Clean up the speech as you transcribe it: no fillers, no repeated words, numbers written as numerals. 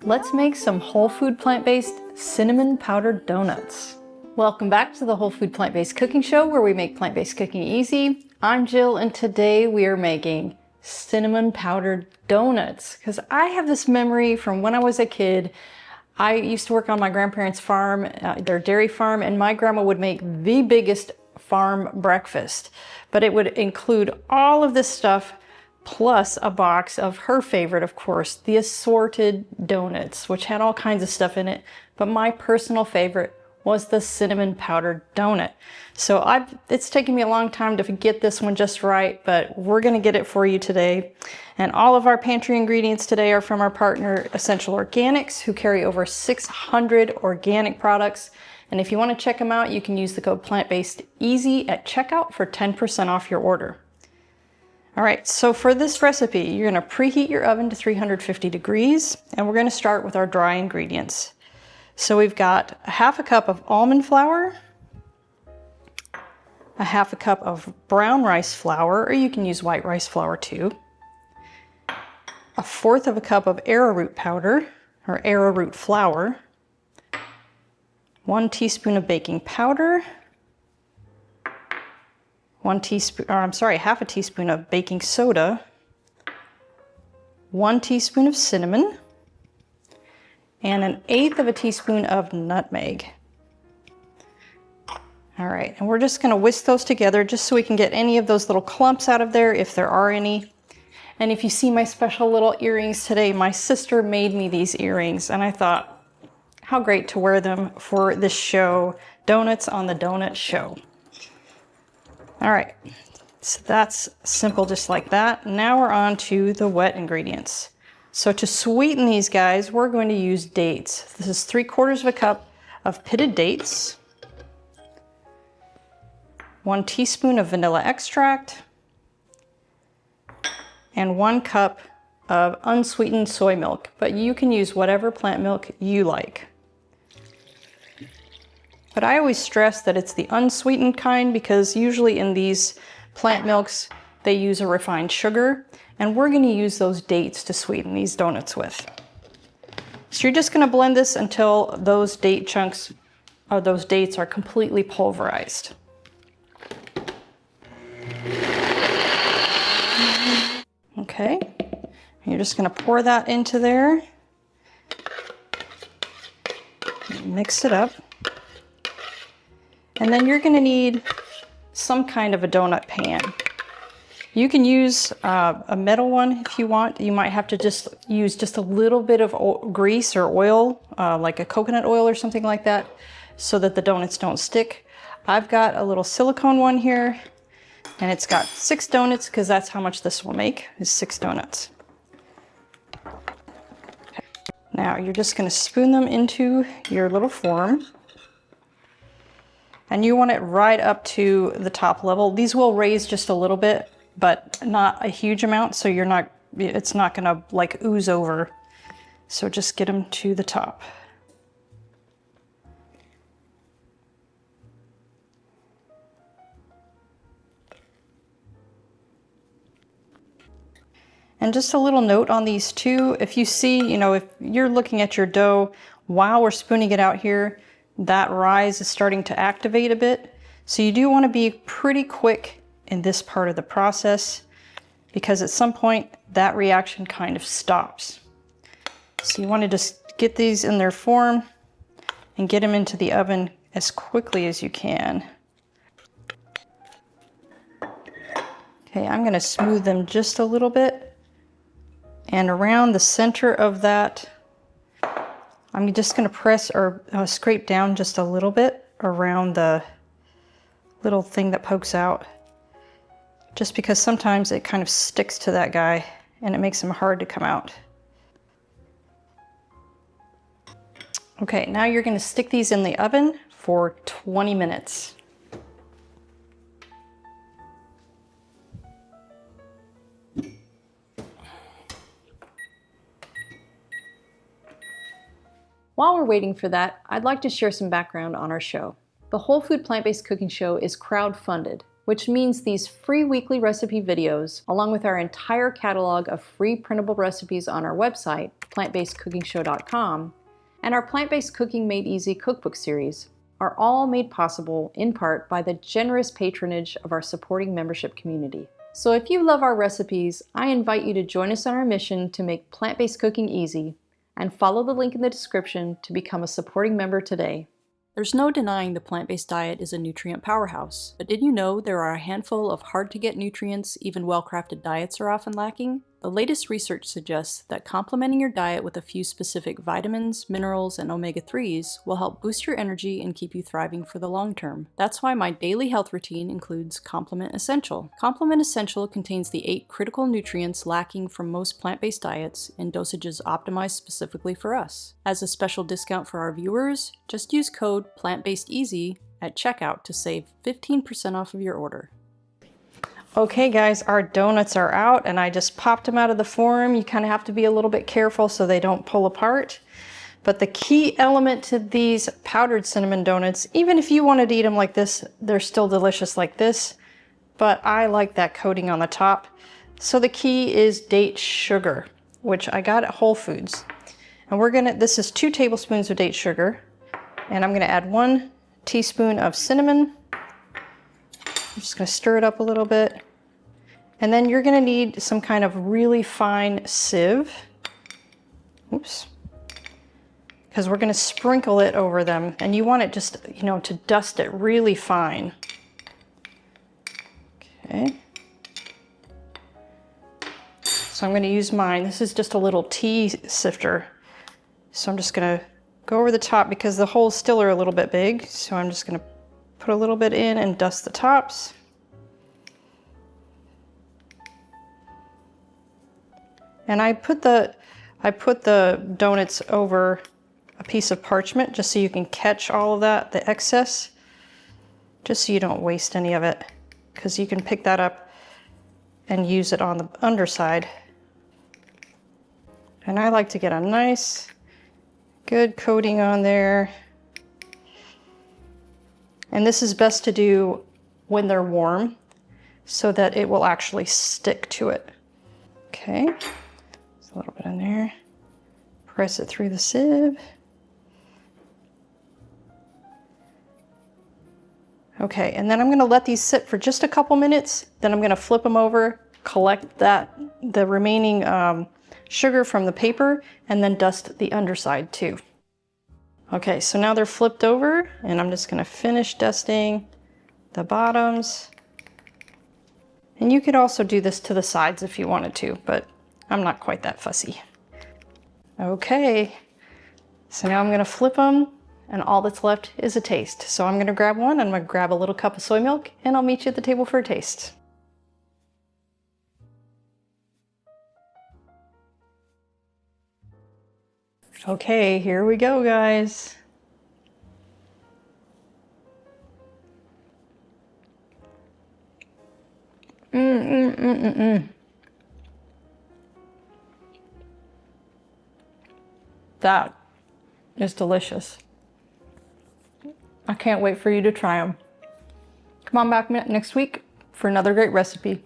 Let's make some whole food plant-based cinnamon powdered donuts. Welcome back to the Whole Food Plant-Based Cooking Show, where we make plant-based cooking easy. I'm Jill, and today we are making cinnamon powdered donuts because I have this memory from when I was a kid. I used to work on my grandparents' farm, their dairy farm, and my grandma would make the biggest farm breakfast. But it would include all of this stuff plus a box of her favorite, of course, the assorted donuts, which had all kinds of stuff in it. But my personal favorite was the cinnamon powdered donut. So it's taken me a long time to get this one just right, but we're gonna get it for you today. And all of our pantry ingredients today are from our partner, Essential Organics, who carry over 600 organic products. And if you wanna check them out, you can use the code PLANTBASEDEASY at checkout for 10% off your order. All right, so for this recipe, you're gonna preheat your oven to 350 degrees, and we're gonna start with our dry ingredients. So we've got a half a cup of almond flour, a half a cup of brown rice flour, or you can use white rice flour too, a fourth of a cup of arrowroot powder, or arrowroot flour, 1 teaspoon of baking powder, half a teaspoon of baking soda, 1 teaspoon of cinnamon, and 1/8 of a teaspoon of nutmeg. All right, and we're just gonna whisk those together just so we can get any of those little clumps out of there if there are any. And if you see my special little earrings today, my sister made me these earrings, and I thought, how great to wear them for this show, Donuts on the Donut Show. All right, so that's simple just like that. Now we're on to the wet ingredients. So to sweeten these guys, we're going to use dates. This is 3/4 of a cup of pitted dates, 1 teaspoon of vanilla extract, and 1 cup of unsweetened soy milk, but you can use whatever plant milk you like. But I always stress that it's the unsweetened kind because usually in these plant milks, they use a refined sugar, and we're gonna use those dates to sweeten these donuts with. So you're just gonna blend this until those date chunks, or those dates are completely pulverized. Okay, you're just gonna pour that into there, mix it up. And then you're gonna need some kind of a donut pan. You can use a metal one if you want. You might have to just use just a little bit of grease or oil, like a coconut oil or something like that, so that the donuts don't stick. I've got a little silicone one here, and it's got 6 donuts because that's how much this will make, is 6 donuts. Okay. Now you're just gonna spoon them into your little form. And you want it right up to the top level. These will raise just a little bit, but not a huge amount, so it's not gonna like ooze over. So just get them to the top. And just a little note on these too, if you see, if you're looking at your dough while we're spooning it out here, that rise is starting to activate a bit. So you do want to be pretty quick in this part of the process because at some point that reaction kind of stops. So you want to just get these in their form and get them into the oven as quickly as you can. Okay, I'm going to smooth them just a little bit, and around the center of that I'm just going to press or scrape down just a little bit around the little thing that pokes out, just because sometimes it kind of sticks to that guy and it makes him hard to come out. Okay, now you're going to stick these in the oven for 20 minutes. While we're waiting for that, I'd like to share some background on our show. The Whole Food Plant-Based Cooking Show is crowdfunded, which means these free weekly recipe videos, along with our entire catalog of free printable recipes on our website, plantbasedcookingshow.com, and our Plant-Based Cooking Made Easy cookbook series, are all made possible in part by the generous patronage of our supporting membership community. So if you love our recipes, I invite you to join us on our mission to make plant-based cooking easy, and follow the link in the description to become a supporting member today. There's no denying the plant-based diet is a nutrient powerhouse, but did you know there are a handful of hard-to-get nutrients even well-crafted diets are often lacking? The latest research suggests that complementing your diet with a few specific vitamins, minerals, and omega-3s will help boost your energy and keep you thriving for the long term. That's why my daily health routine includes Complement Essential. Complement Essential contains the 8 critical nutrients lacking from most plant-based diets in dosages optimized specifically for us. As a special discount for our viewers, just use code PLANTBASEDEASY at checkout to save 15% off of your order. Okay guys, our donuts are out and I just popped them out of the form. You kind of have to be a little bit careful so they don't pull apart. But the key element to these powdered cinnamon donuts, even if you wanted to eat them like this, they're still delicious like this. But I like that coating on the top. So the key is date sugar, which I got at Whole Foods. And this is 2 tablespoons of date sugar. And I'm gonna add 1 teaspoon of cinnamon. I'm just going to stir it up a little bit. And then you're going to need some kind of really fine sieve. Oops. Because we're going to sprinkle it over them. And you want it just, to dust it really fine. Okay. So I'm going to use mine. This is just a little tea sifter. So I'm just going to go over the top because the holes still are a little bit big. So I'm just going to put a little bit in and dust the tops. And I put the donuts over a piece of parchment just so you can catch all of that, the excess, just so you don't waste any of it, because you can pick that up and use it on the underside. And I like to get a nice, good coating on there. And this is best to do when they're warm so that it will actually stick to it. Okay, there's a little bit in there. Press it through the sieve. Okay, and then I'm gonna let these sit for just a couple minutes. Then I'm gonna flip them over, collect the remaining sugar from the paper, and then dust the underside too. Okay, so now they're flipped over, and I'm just gonna finish dusting the bottoms. And you could also do this to the sides if you wanted to, but I'm not quite that fussy. Okay, so now I'm gonna flip them, and all that's left is a taste. So I'm gonna grab one, I'm gonna grab a little cup of soy milk, and I'll meet you at the table for a taste. Okay, here we go, guys. That is delicious. I can't wait for you to try them. Come on back next week for another great recipe.